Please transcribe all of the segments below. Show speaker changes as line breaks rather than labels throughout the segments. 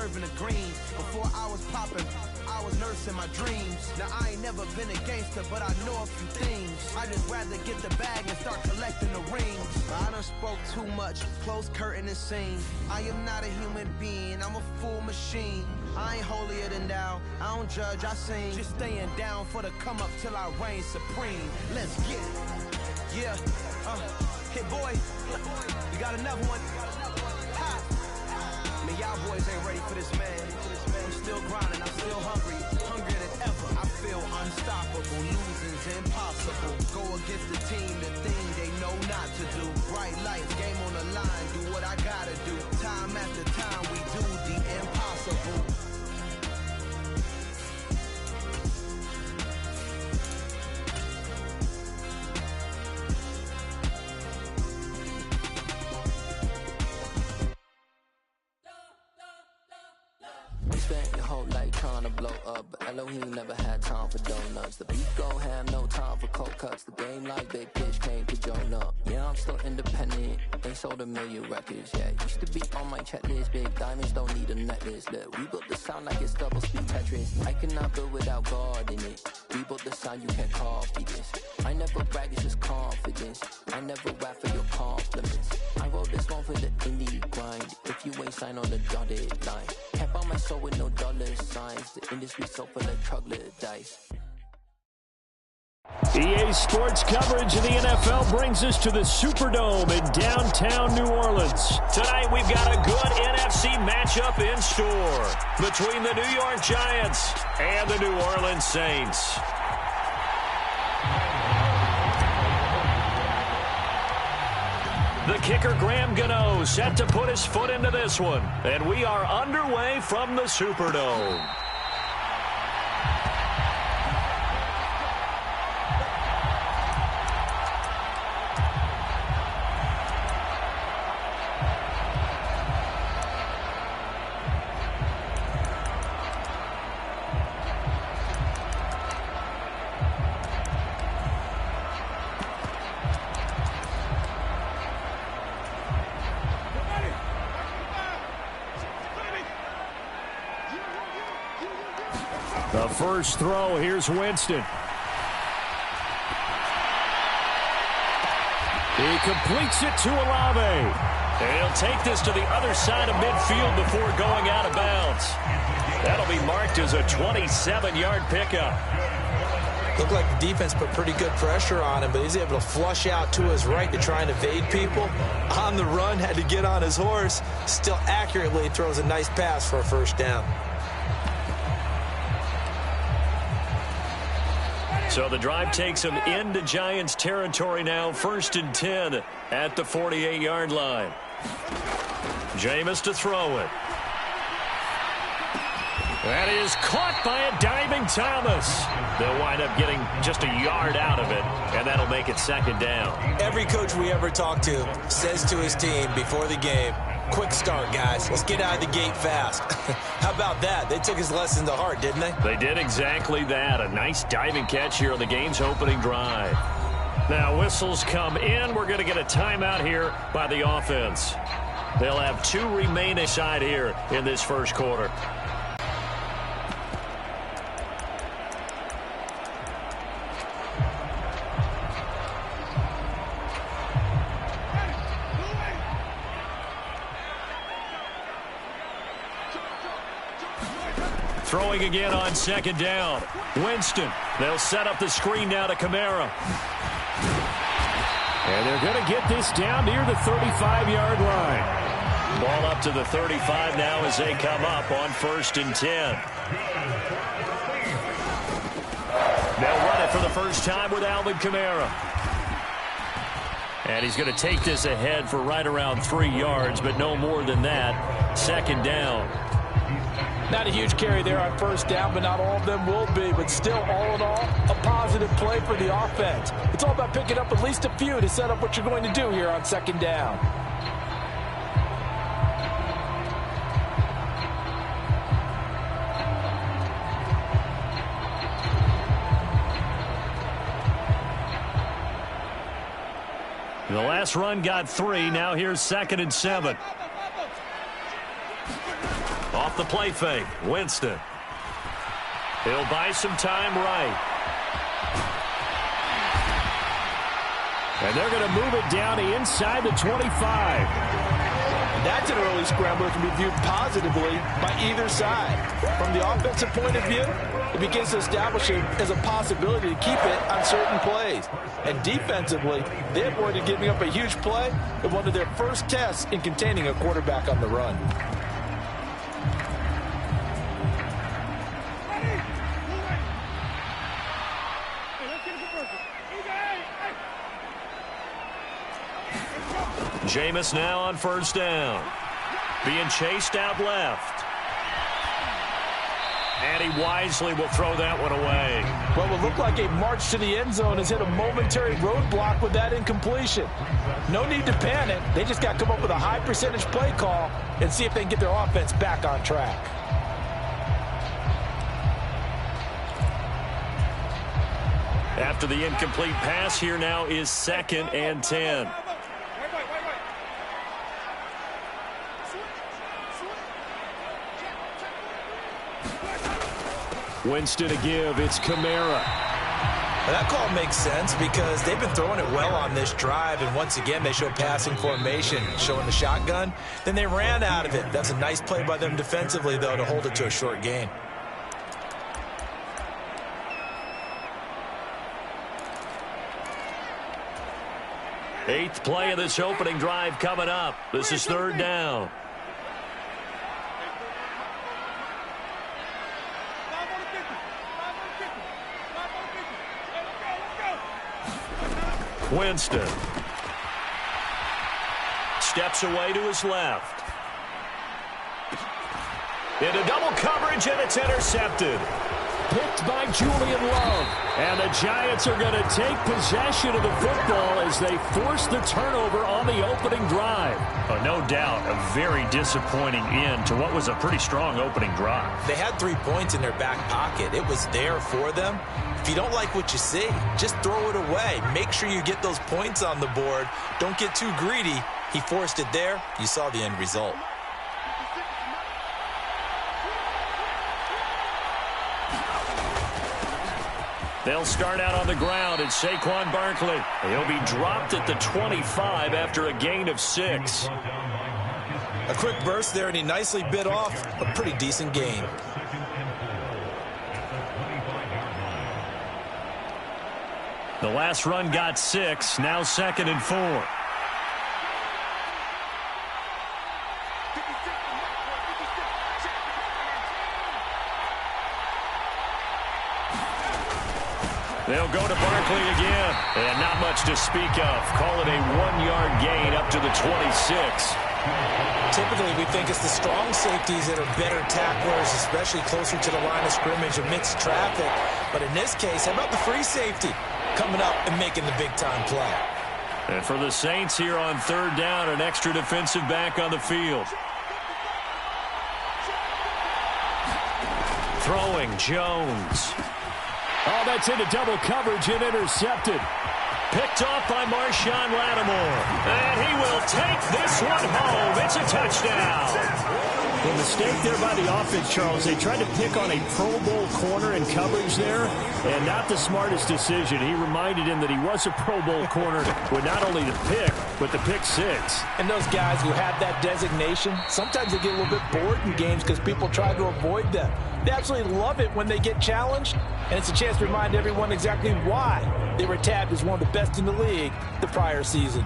swerving the green. Before I was popping, I was nursing my dreams. Now I ain't never been a gangster, but I know a few things. I just rather get the bag and start collecting the rings. I done spoke too much, close curtain and scene. I am not a human being, I'm a full machine. I ain't holier than thou, I don't judge, I sing. Just staying down for the come up till I reign supreme. Let's get it. Yeah, hit boy, you got another one. Ha. Man, y'all boys ain't ready for this, man. I'm still grinding, I'm still hungry, hungrier than ever. I feel unstoppable, losing's impossible. Go against the team, the thing they know not to do. Bright lights, game on the line, do what I gotta do. Time after time, we do the impossible.
Spent your whole life trying to blow up, but Elohim never had time for donuts. The beat go ham, no time for cold cuts. The game like big pitch came to join up. Yeah, I'm still independent, ain't sold a million records. Yeah, used to be on my checklist. Big diamonds don't need a necklace. Look, we built the sound like it's double speed Tetris. I cannot build without God in it. We built the sound, you can't copy this. I never brag, it's just confidence. I never rap for your compliments. I wrote this one for the indie grind. If you ain't signed on the dotted line, can't buy my soul with no dollar signs. The industry so full of troglodytes.
EA Sports coverage of the NFL brings us to the Superdome in downtown New Orleans. Tonight we've got a good NFC matchup in store between the New York Giants and the New Orleans Saints. The kicker, Graham Gano, set to put his foot into this one. And we are underway from the Superdome. The first throw, here's Winston. He completes it to Olave. And he'll take this to the other side of midfield before going out of bounds. That'll be marked as a 27-yard pickup.
Looked like the defense put pretty good pressure on him, but he's able to flush out to his right to try and evade people. On the run, had to get on his horse. Still accurately throws a nice pass for a first down.
So the drive takes him into Giants territory now, 1st and 10 at the 48-yard line. Jameis to throw it. That is caught by a diving Thomas. They'll wind up getting just a yard out of it, and that'll make it 2nd down.
Every coach we ever talk to says to his team before the game, quick start, guys. Let's get out of the gate fast. How about that? They took his lesson to heart, didn't they?
They did exactly that. A nice diving catch here on the game's opening drive. Now, whistles come in. We're going to get a timeout here by the offense. They'll have 2 remaining side here in this first quarter. Throwing again on 2nd down. Winston. They'll set up the screen now to Kamara. And they're going to get this down near the 35-yard line. Ball up to the 35 now as they come up on 1st and 10. They'll run it for the first time with Alvin Kamara. And he's going to take this ahead for right around 3 yards, but no more than that. 2nd down.
Not a huge carry there on 1st down, but not all of them will be. But still, all in all, a positive play for the offense. It's all about picking up at least a few to set up what you're going to do here on 2nd down.
The last run got 3. Now here's 2nd and 7. Off the play fake, Winston. He'll buy some time right. And they're going to move it down to inside the 25.
That's an early scrambler that can be viewed positively by either side. From the offensive point of view, it begins to establish it as a possibility to keep it on certain plays. And defensively, they avoided giving up a huge play in one of their first tests in containing a quarterback on the run.
Jameis now on first down. Being chased out left. And he wisely will throw that one away.
What will look like a march to the end zone has hit a momentary roadblock with that incompletion. No need to panic. They just got to come up with a high percentage play call and see if they can get their offense back on track.
After the incomplete pass, here now is 2nd and 10. Winston to give. It's Kamara.
Well, that call makes sense because they've been throwing it well on this drive, and once again they show passing formation, showing the shotgun. Then they ran out of it. That's a nice play by them defensively, though, to hold it to a short gain.
Eighth play of this opening drive coming up. This is 3rd down. Winston steps away to his left. Into double coverage, and it's intercepted. Picked by Julian Love. And the Giants are going to take possession of the football as they force the turnover on the opening drive. No doubt a very disappointing end to what was a pretty strong opening drive.
They had 3 points in their back pocket. It was there for them. If you don't like what you see, just throw it away. Make sure you get those points on the board. Don't get too greedy. He forced it there. You saw the end result.
They'll start out on the ground. It's Saquon Barkley. He'll be dropped at the 25 after a gain of 6.
A quick burst there, and he nicely bit off a pretty decent gain.
The last run got 6. Now 2nd and 4. They'll go to Barkley again. And not much to speak of. Call it a 1-yard gain up to the 26.
Typically, we think it's the strong safeties that are better tacklers, especially closer to the line of scrimmage amidst traffic. But in this case, how about the free safety coming up and making the big-time play?
And for the Saints here on 3rd down, an extra defensive back on the field. Throwing, Jones. Oh, that's into double coverage and intercepted. Picked off by Marshawn Lattimore. And he will take this one home. It's a touchdown. The mistake there by the offense, Charles, they tried to pick on a Pro Bowl corner in coverage there, and not the smartest decision. He reminded him that he was a Pro Bowl corner with not only the pick, but the pick 6.
And those guys who have that designation, sometimes they get a little bit bored in games because people try to avoid them. They absolutely love it when they get challenged, and it's a chance to remind everyone exactly why they were tabbed as one of the best in the league the prior season.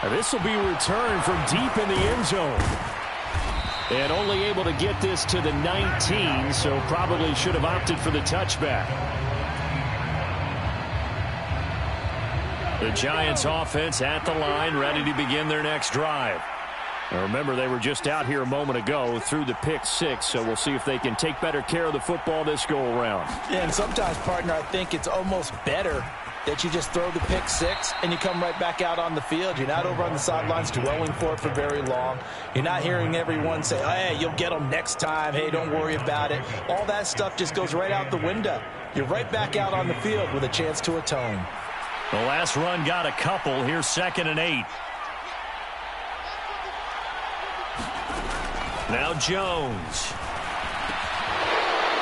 This will be returned from deep in the end zone. And only able to get this to the 19, so probably should have opted for the touchback. The Giants offense at the line, ready to begin their next drive. Now remember, they were just out here a moment ago through the pick 6, so we'll see if they can take better care of the football this go-around.
Yeah, and sometimes, partner, I think it's almost better that you just throw the pick 6 and you come right back out on the field. You're not over on the sidelines dwelling for it for very long. You're not hearing everyone say, hey, you'll get them next time. Hey, don't worry about it. All that stuff just goes right out the window. You're right back out on the field with a chance to atone.
The last run got a couple. Here's 2nd and 8. Now Jones.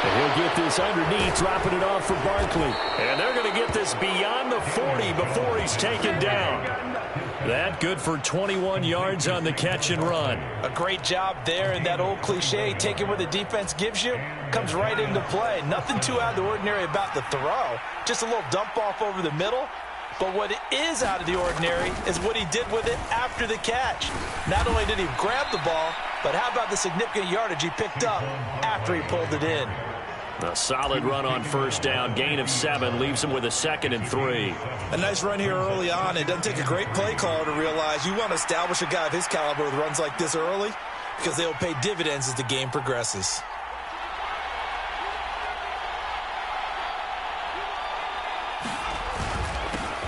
And he'll get this underneath, dropping it off for Barkley. And they're going to get this beyond the 40 before he's taken down. That good for 21 yards on the catch and run.
A great job there, and that old cliche, taking what the defense gives you, comes right into play. Nothing too out of the ordinary about the throw. Just a little dump off over the middle. But what is out of the ordinary is what he did with it after the catch. Not only did he grab the ball, but how about the significant yardage he picked up after he pulled it in?
A solid run on 1st down. Gain of 7 leaves him with a 2nd and 3.
A nice run here early on. It doesn't take a great play caller to realize you want to establish a guy of his caliber with runs like this early because they'll pay dividends as the game progresses.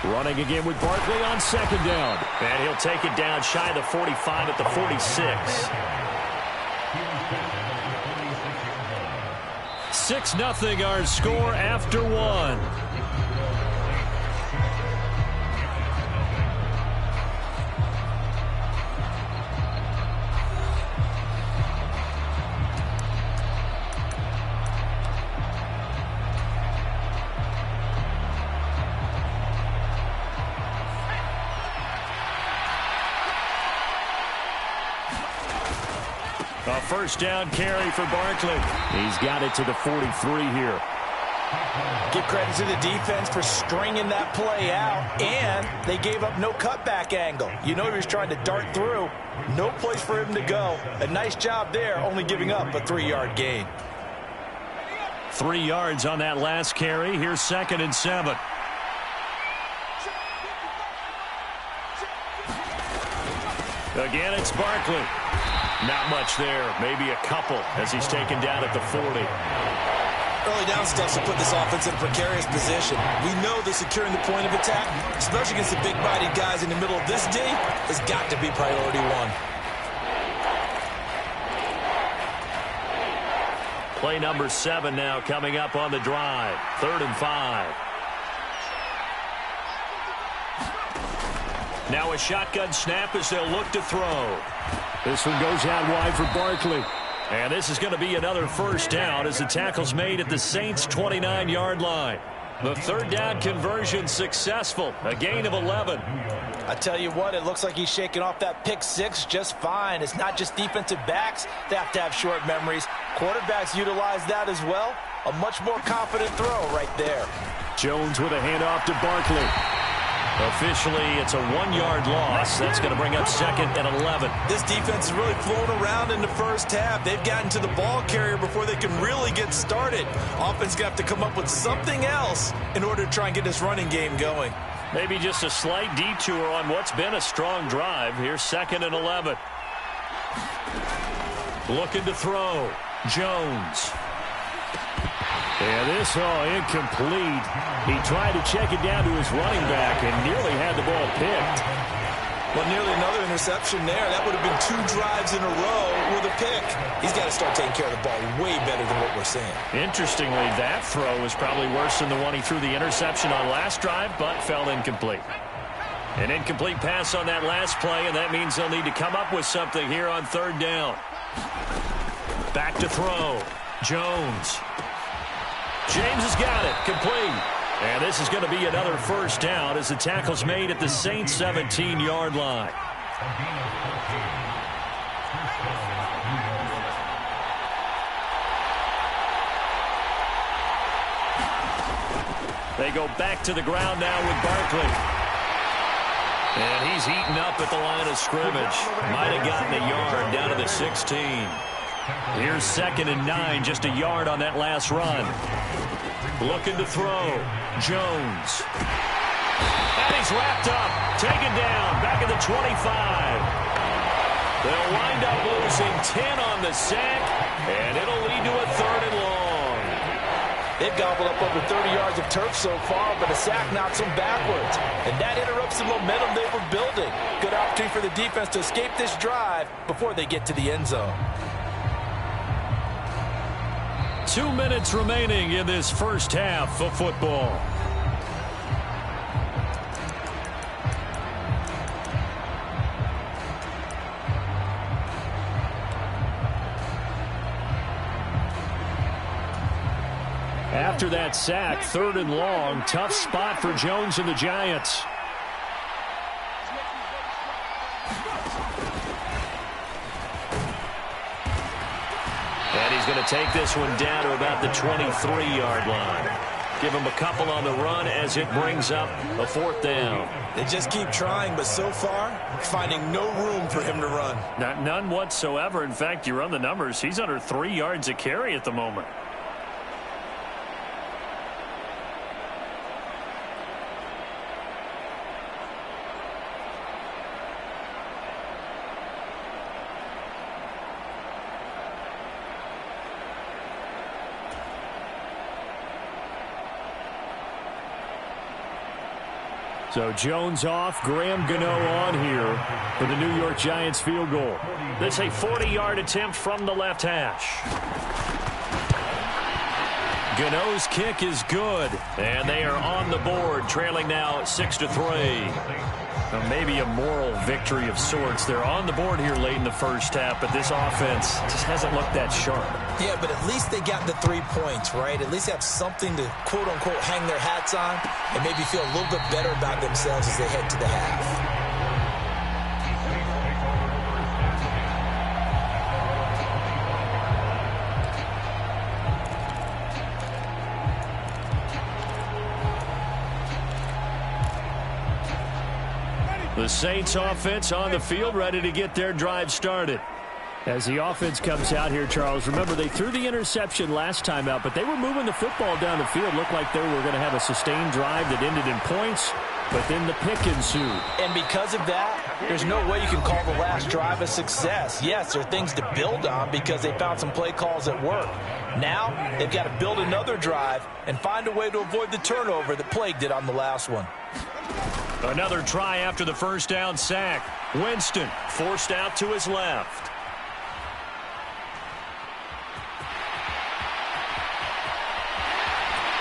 Running again with Barkley on 2nd down. And he'll take it down shy of the 45 at the 46. 6-0 our score after 1. A 1st down carry for Barkley. He's got it to the 43 here.
Give credit to the defense for stringing that play out, and they gave up no cutback angle. You know he was trying to dart through. No place for him to go. A nice job there, only giving up a 3-yard gain.
3 yards on that last carry. Here's 2nd and 7. Again, it's Barkley. Not much there. Maybe a couple as he's taken down at the 40.
Early down stuff to put this offense in a precarious position. We know that securing the point of attack, especially against the big-bodied guys in the middle of this D, has got to be priority 1.
Play number 7 now coming up on the drive. 3rd and 5. Now a shotgun snap as they'll look to throw. This one goes out wide for Barkley. And this is going to be another 1st down as the tackle's made at the Saints' 29-yard line. The 3rd down conversion successful. A gain of 11.
I tell you what, it looks like he's shaking off that pick 6 just fine. It's not just defensive backs that have to have short memories. Quarterbacks utilize that as well. A much more confident throw right there.
Jones with a handoff to Barkley. Officially, it's a 1-yard loss. That's going to bring up 2nd and 11.
This defense is really flown around in the 1st half. They've gotten to the ball carrier before they can really get started. Offense got to come up with something else in order to try and get this running game going.
Maybe just a slight detour on what's been a strong drive. Here's 2nd and 11. Looking to throw. Jones. And this, incomplete. He tried to check it down to his running back and nearly had the ball picked.
Well, nearly another interception there. That would have been 2 drives in a row with a pick. He's got to start taking care of the ball way better than what we're seeing.
Interestingly, that throw was probably worse than the one he threw the interception on last drive, but fell incomplete. An incomplete pass on that last play, and that means they'll need to come up with something here on 3rd down. Back to throw. Jones. James has got it. Complete. And this is going to be another 1st down as the tackle's made at the Saints' 17-yard line. They go back to the ground now with Barkley. And he's eaten up at the line of scrimmage. Might have gotten a yard down to the 16. Here's 2nd and 9, just a yard on that last run. Looking to throw. Jones. And he's wrapped up. Taken down. Back at the 25. They'll wind up losing 10 on the sack. And it'll lead to a 3rd and long.
They've gobbled up over 30 yards of turf so far, but a sack knocks them backwards. And that interrupts the momentum they were building. Good opportunity for the defense to escape this drive before they get to the end zone.
2 minutes remaining in this 1st half of football. after that sack. 3rd and long. Tough spot for Jones and the Giants. And he's going to take this one down to about the 23-yard line. Give him a couple on the run as it brings up a 4th down.
They just keep trying, but so far, finding no room for him to run.
None whatsoever. In fact, you run the numbers. He's under 3 yards a carry at the moment. So Jones off, Graham Gano on here for the New York Giants field goal. This a 40-yard attempt from the left hash. Gano's kick is good, and they are on the board, trailing now 6-3. Well, maybe a moral victory of sorts. They're on the board here late in the first half, but this offense just hasn't looked that sharp.
Yeah, but at least they got the 3 points, right? At least have something to, quote-unquote, hang their hats on and maybe feel a little bit better about themselves as they head to the half.
The Saints offense on the field, ready to get their drive started. As the offense comes out here, Charles, remember they threw the interception last time out, but they were moving the football down the field. Looked like they were going to have a sustained drive that ended in points, but then the pick ensued.
And because of that, there's no way you can call the last drive a success. Yes, there are things to build on because they found some play calls that work. Now, they've got to build another drive and find a way to avoid the turnover that plagued it on the last one.
Another try after the first down sack. Winston forced out to his left.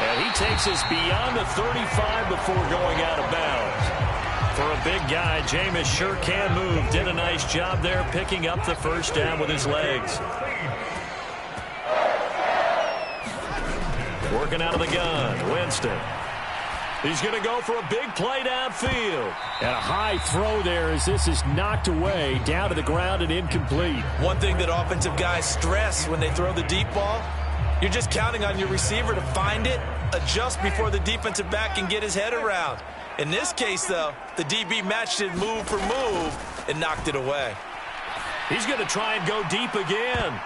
And he takes us beyond the 35 before going out of bounds. For a big guy, Jameis sure can move. Did a nice job there picking up the first down with his legs. Working out of the gun, Winston. He's going to go for a big play downfield. And a high throw there as this is knocked away, down to the ground and incomplete.
One thing that offensive guys stress when they throw the deep ball, you're just counting on your receiver to find it, adjust before the defensive back can get his head around. In this case, though, the DB matched it move for move and knocked it away.
He's going to try and go deep again.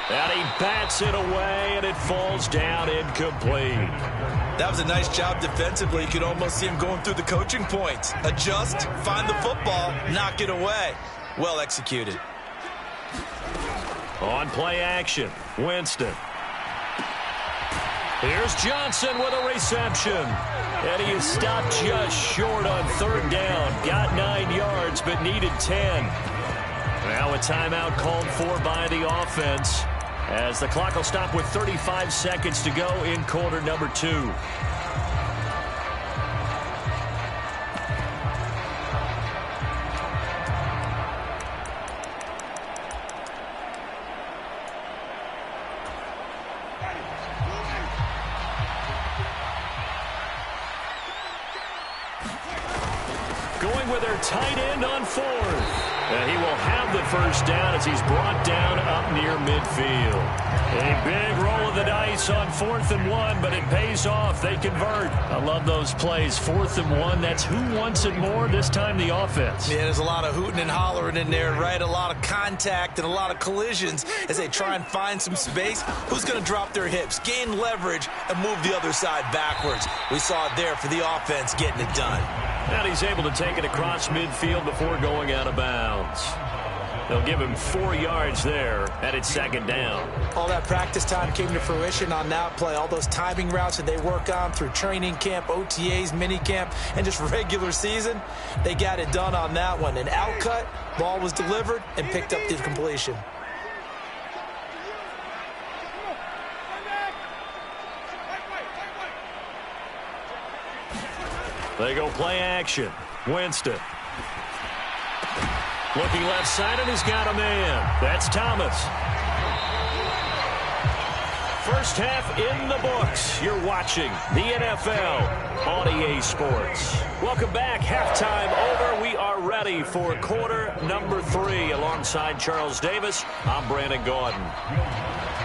And he bats it away, and it falls down incomplete.
That was a nice job defensively. You could almost see him going through the coaching points. Adjust, find the football, knock it away. Well executed.
On play action, Winston. Here's Johnson with a reception. And he is stopped just short on 3rd down. Got 9 yards, but needed 10. Now a timeout called for by the offense, as the clock will stop with 35 seconds to go in quarter number 2. Going with their tight end on 4th. And he will have the first down as he's brought down up near midfield. A big roll of the dice on 4th and 1, but it pays off. They convert. I love those plays. 4th and 1, that's who wants it more, this time the offense.
Yeah, there's a lot of hooting and hollering in there, right? A lot of contact and a lot of collisions as they try and find some space. Who's going to drop their hips, gain leverage, and move the other side backwards? We saw it there for the offense getting it done.
And he's able to take it across midfield before going out of bounds. They'll give him 4 yards there, and it's 2nd down.
All that practice time came to fruition on that play. All those timing routes that they work on through training camp, OTAs, mini camp, and just regular season, they got it done on that one. An outcut, ball was delivered, and picked up the completion.
They go play action. Winston. Looking left side, and he's got a man. That's Thomas. First half in the books. You're watching the NFL on EA Sports. Welcome back. Halftime over. We are ready for quarter number 3. Alongside Charles Davis, I'm Brandon Gaudin.